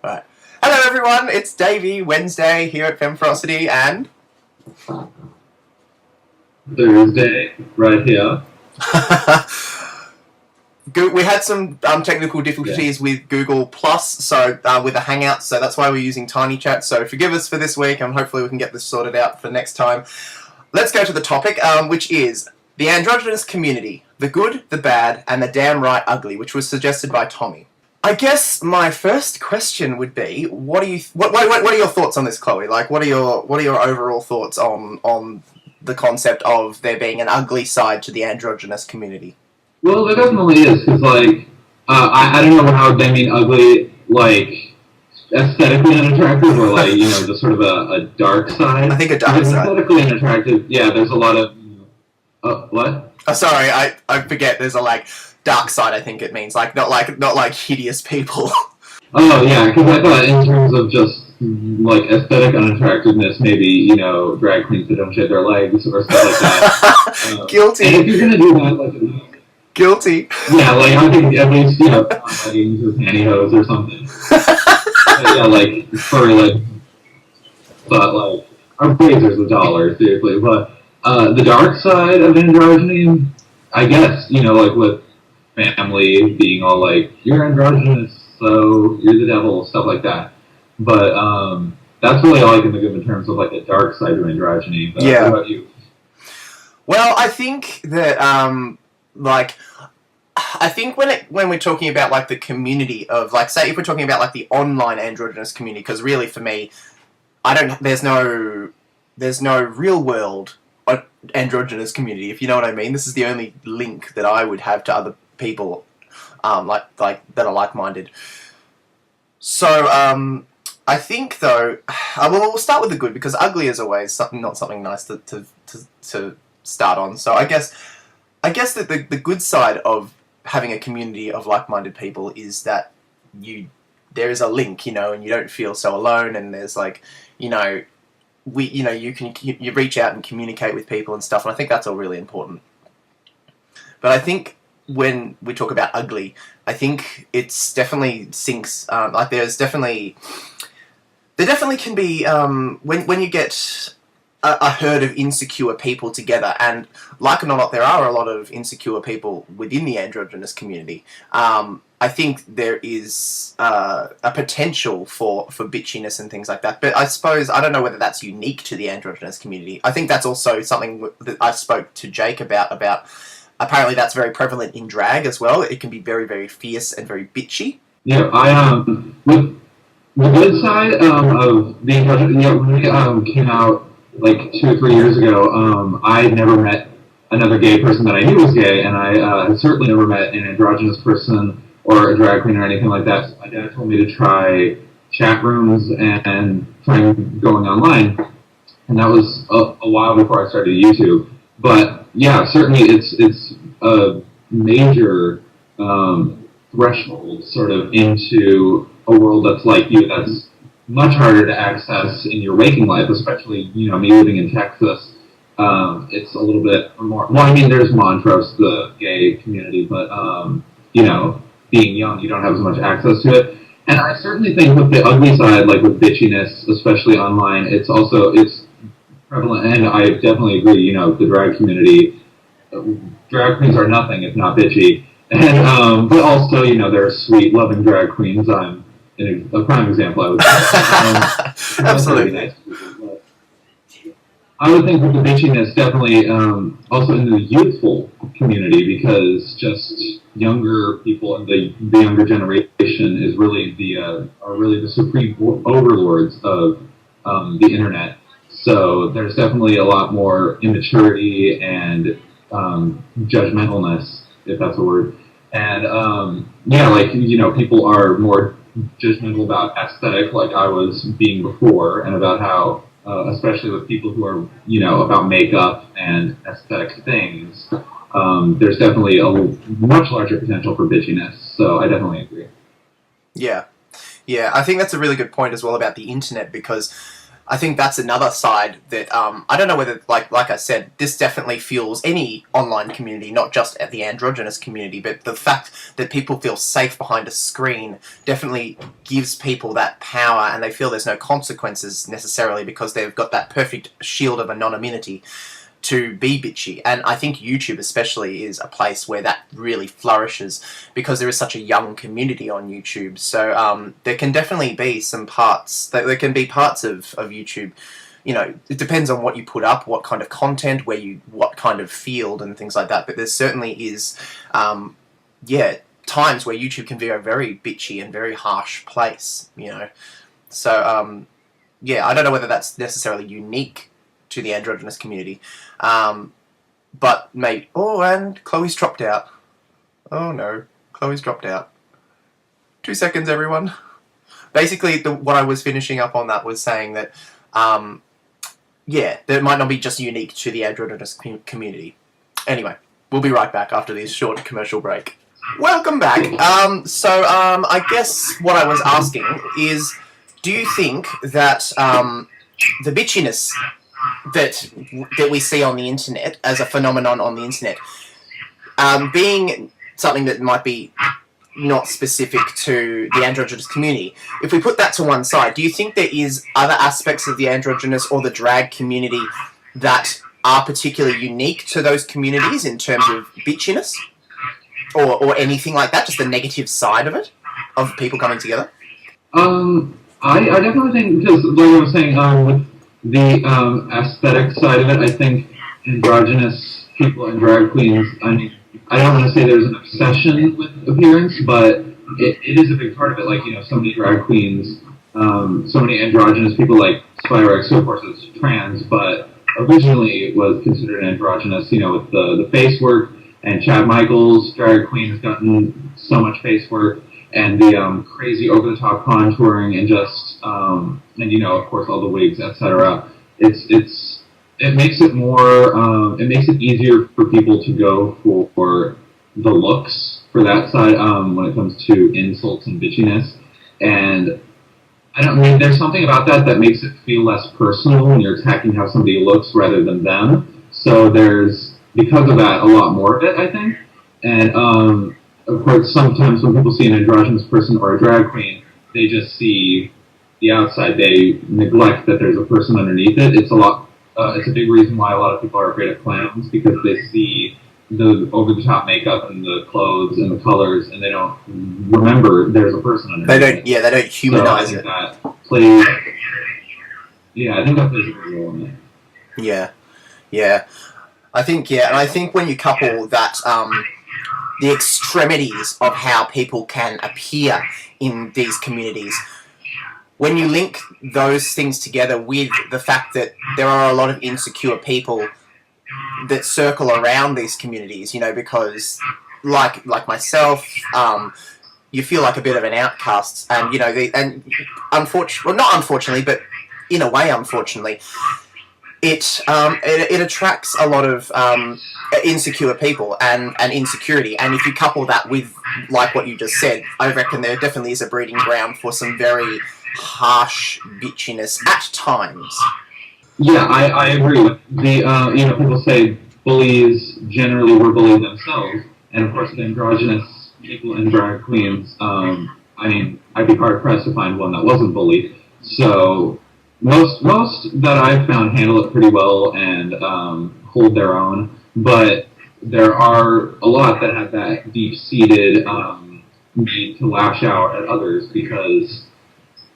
Alright. Hello everyone, it's Davey, Wednesday here at Femme Ferocity, and... Thursday, right here. We had some technical difficulties with Google Plus, so with the Hangouts, so that's why we're using Tinychat, so forgive us for this week, and hopefully we can get this sorted out for next time. Let's go to the topic, which is the androgynous community, the good, the bad, and the damn right ugly, which was suggested by Tommy. I guess my first question would be, what are your thoughts on this, Chloe? Like, what are your overall thoughts on the concept of there being an ugly side to the androgynous community? Well, there definitely is, because, like, I don't know how they mean ugly, like, aesthetically unattractive, or, like, you know, just sort of a dark side. I think a dark side. Aesthetically unattractive, yeah, there's a lot of, what? Oh, sorry, I forget, there's a, like, dark side, I think it means, like, not like hideous people. Oh, yeah, because I thought in terms of just, like, aesthetic unattractiveness, maybe, you know, drag queens that don't shave their legs, or stuff like that. Guilty. And if you're gonna do that, like... Guilty. Yeah, like, I think at least, you know, leggings or pantyhose or something. Yeah, like, for, like, but, like, our blazer's $1, seriously, but, the dark side of androgyny, I guess, you know, like, with family being all like, you're androgynous, so you're the devil, stuff like that. But, that's really all I can think of in terms of, like, a dark side of androgyny. But yeah. What about you? Well, I think that, I think when we're talking about, like, the community of, like, say if we're talking about, like, the online androgynous community, because really for me, there's no real world androgynous community, if you know what I mean. This is the only link that I would have to other people, like that are like-minded. So, I think though, we'll start with the good, because ugly is always not something nice to start on. So I guess that the good side of having a community of like-minded people is that there is a link, you know, and you don't feel so alone, and there's, like, you know, you reach out and communicate with people and stuff, and I think that's all really important. But I think when we talk about ugly, I think it's definitely sinks, like there definitely can be, when you get a herd of insecure people together, and like it or not, there are a lot of insecure people within the androgynous community. I think there is a potential for bitchiness and things like that, but I suppose, I don't know whether that's unique to the androgynous community. I think that's also something that I spoke to Jake about apparently that's very prevalent in drag as well. It can be very, very fierce and very bitchy. Yeah, with the good side of the androgynous, yeah, when we came out, like, 2 or 3 years ago, I had never met another gay person that I knew was gay, and I had certainly never met an androgynous person or a drag queen or anything like that. So my dad told me to try chat rooms and try going online, and that was a while before I started YouTube. But yeah, certainly it's a major threshold sort of into a world that's like you, that's much harder to access in your waking life, especially, you know, me living in Texas. It's a little bit more, well, I mean, there's Montrose, the gay community, but, you know, being young, you don't have as much access to it. And I certainly think with the ugly side, like with bitchiness, especially online, it's prevalent, and I definitely agree, you know, the drag community, drag queens are nothing if not bitchy. And, but also, you know, there are sweet, loving drag queens. I'm a prime example, I would say. Absolutely. Nice. I would think with the bitchiness, definitely also in the youthful community, because just younger people and the younger generation is really are really the supreme overlords of the internet. So there's definitely a lot more immaturity and judgmentalness, if that's a word. And yeah, like, you know, people are more judgmental about aesthetic, like I was being before, and about how, especially with people who are, you know, about makeup and aesthetic things, there's definitely a much larger potential for bitchiness. So I definitely agree. Yeah, I think that's a really good point as well about the internet, because I think that's another side that I don't know whether, like I said, this definitely fuels any online community, not just at the androgynous community, but the fact that people feel safe behind a screen definitely gives people that power, and they feel there's no consequences necessarily because they've got that perfect shield of anonymity to be bitchy. And I think YouTube especially is a place where that really flourishes because there is such a young community on YouTube. So there can definitely be some parts, there can be parts of YouTube, you know, it depends on what you put up, what kind of content, what kind of field and things like that. But there certainly is, times where YouTube can be a very bitchy and very harsh place, you know. So, I don't know whether that's necessarily unique to the androgynous community, but maybe. Oh, and Chloe's dropped out. Oh no, Chloe's dropped out. 2 seconds, everyone. Basically, what I was finishing up on that was saying that, that might not be just unique to the androgynous community. Anyway, we'll be right back after this short commercial break. Welcome back. I guess what I was asking is, do you think that the bitchiness that we see on the internet as a phenomenon on the internet, being something that might be not specific to the androgynous community, if we put that to one side, do you think there is other aspects of the androgynous or the drag community that are particularly unique to those communities in terms of bitchiness or anything like that, just the negative side of it, of people coming together? I definitely think, because like I was saying, with the aesthetic side of it, I think androgynous people and drag queens, I mean, I don't want to say there's an obsession with appearance, but it is a big part of it. Like, you know, so many drag queens, so many androgynous people like Spyrex, so of course it's trans, but originally it was considered androgynous, you know, with the face work, and Chad Michaels, drag queen, has gotten so much face work, and the crazy over-the-top contouring, and just, and you know, of course, all the wigs, etc. It makes it more, it makes it easier for people to go for the looks for that side when it comes to insults and bitchiness. And I mean, there's something about that makes it feel less personal when you're attacking how somebody looks rather than them. So there's, because of that, a lot more of it, I think. And of course, sometimes when people see an androgynous person or a drag queen, they just see the outside. They neglect that there's a person underneath it. It's a big reason why a lot of people are afraid of clowns, because they see the over-the-top makeup and the clothes and the colors, and they don't remember there's a person underneath it. They don't humanize it. I think that plays a big role in it. Yeah. I think when you couple that, the extremities of how people can appear in these communities, when you link those things together with the fact that there are a lot of insecure people that circle around these communities, you know, because like myself, you feel like a bit of an outcast, and you know, not unfortunately, but in a way, unfortunately, it attracts a lot of insecure people and insecurity, and if you couple that with, like what you just said, I reckon there definitely is a breeding ground for some very harsh bitchiness at times. Yeah, I agree. The you know, people say bullies generally were bullied themselves, and of course, the androgynous people and drag queens. I mean, I'd be hard pressed to find one that wasn't bullied. So most that I've found handle it pretty well and hold their own, but there are a lot that have that deep-seated need to lash out at others because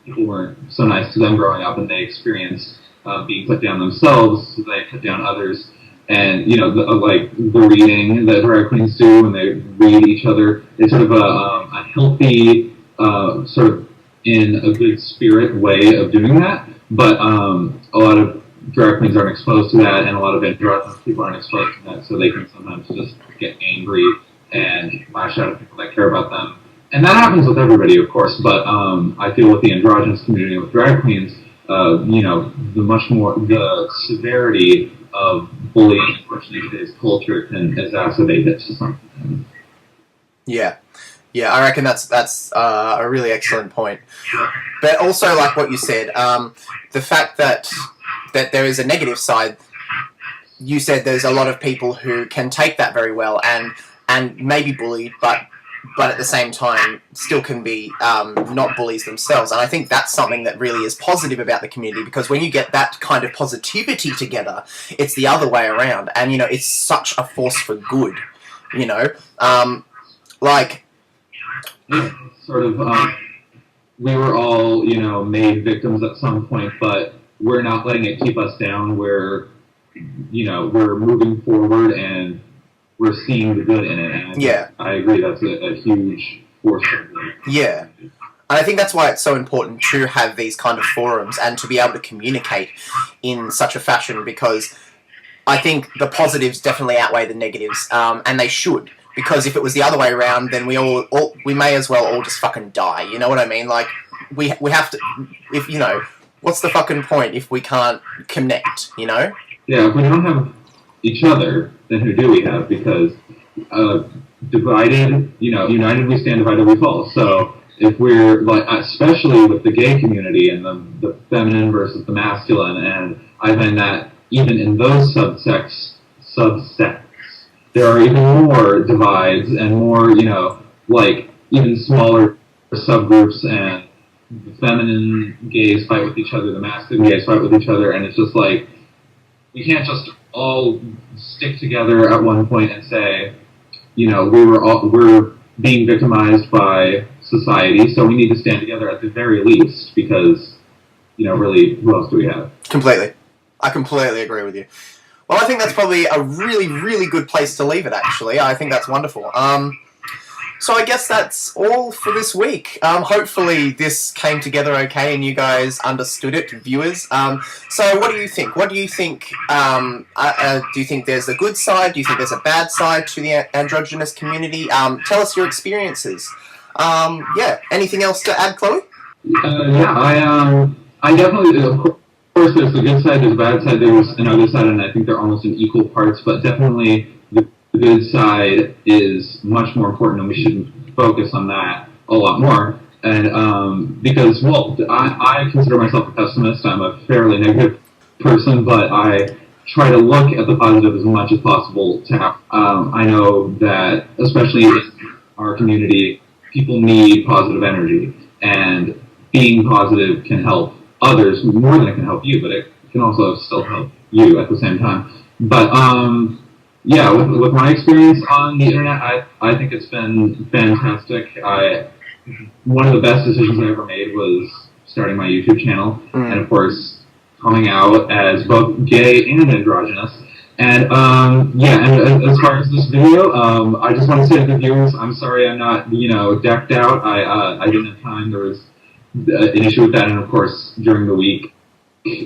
people weren't so nice to them growing up, and they experienced being put down themselves, so they put down others. And, you know, like the reading that drag queens do when they read each other, it's sort of a healthy, sort of in a good spirit way of doing that. But a lot of drag queens aren't exposed to that, and a lot of androgynous people aren't exposed to that, so they can sometimes just get angry and lash out at people that care about them. And that happens with everybody, of course, but I feel with the androgynous community and with drag queens, you know, the severity of bullying, unfortunately, in today's culture can exacerbate it to some extent. Yeah. Yeah, I reckon that's a really excellent point. But also, like what you said, the fact that there is a negative side. You said there's a lot of people who can take that very well and maybe bullied, but at the same time still can be not bullies themselves. And I think that's something that really is positive about the community, because when you get that kind of positivity together, it's the other way around. And, you know, it's such a force for good, you know. Like... Sort of, we were all, you know, made victims at some point, but we're not letting it keep us down. We're, you know, we're moving forward and we're seeing the good in it. And yeah. I agree, that's a huge force. Yeah. And I think that's why it's so important to have these kind of forums and to be able to communicate in such a fashion, because I think the positives definitely outweigh the negatives, and they should. Because if it was the other way around, then we may as well all just fucking die. You know what I mean? Like, we have to, if, you know, what's the fucking point if we can't connect, you know? Yeah, if we don't have each other, then who do we have? Because divided, you know, united we stand, divided we fall. So if we're, like, especially with the gay community and the feminine versus the masculine, and I find that even in those subsects, there are even more divides and more, you know, like, even smaller subgroups, and the feminine gays fight with each other, the masculine gays fight with each other, and it's just like, we can't just all stick together at one point and say, you know, we're being victimized by society, so we need to stand together at the very least, because, you know, really, who else do we have? Completely. I completely agree with you. Well, I think that's probably a really, really good place to leave it, actually. I think that's wonderful. So I guess that's all for this week. Hopefully this came together okay and you guys understood it, viewers. So what do you think? What do you think? Do you think there's a good side? Do you think there's a bad side to the androgynous community? Tell us your experiences. Yeah. Anything else to add, Chloe? Yeah, I definitely, of course, there's the good side, there's the bad side, there's another side, and I think they're almost in equal parts, but definitely the good side is much more important, and we should focus on that a lot more. And because, well, I consider myself a pessimist. I'm a fairly negative person, but I try to look at the positive as much as possible to have. I know that, especially in our community, people need positive energy, and being positive can help others more than it can help you, but it can also still help you at the same time. But yeah, with my experience on the internet, I think it's been fantastic. One of the best decisions I ever made was starting my YouTube channel, and of course coming out as both gay and androgynous. And yeah, and as far as this video, I just want to say to the viewers, I'm sorry I'm not, you know, decked out. I didn't have time. There was an issue with that, and of course during the week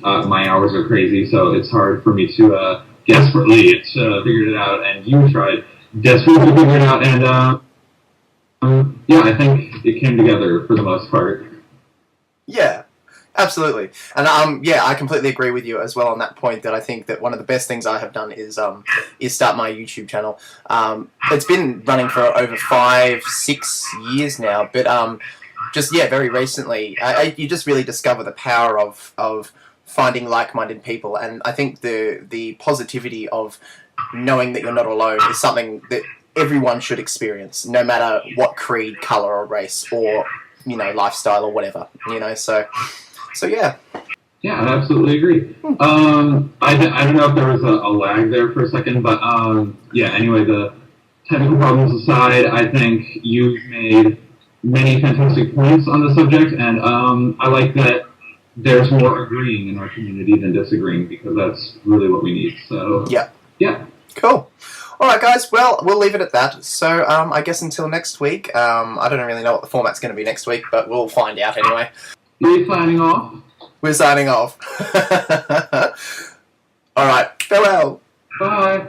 my hours are crazy, so it's hard for me to desperately figure it out, and you tried desperately to figure it out, and yeah, I think it came together for the most part. Yeah, absolutely. And yeah, I completely agree with you as well on that point, that I think that one of the best things I have done is start my YouTube channel. It's been running for over 5-6 years now, but just, yeah, very recently, you just really discover the power of finding like-minded people, and I think the positivity of knowing that you're not alone is something that everyone should experience, no matter what creed, colour or race or, you know, lifestyle or whatever, you know, so yeah. Yeah, I absolutely agree. I don't know if there was a lag there for a second, but yeah, anyway, the technical problems aside, I think you've made many fantastic points on the subject, and I like that there's more agreeing in our community than disagreeing, because that's really what we need. So yeah. Cool. All right, guys. Well, we'll leave it at that. So I guess until next week. I don't really know what the format's going to be next week, but we'll find out anyway. Are you signing off? We're signing off. All right. Farewell. Bye.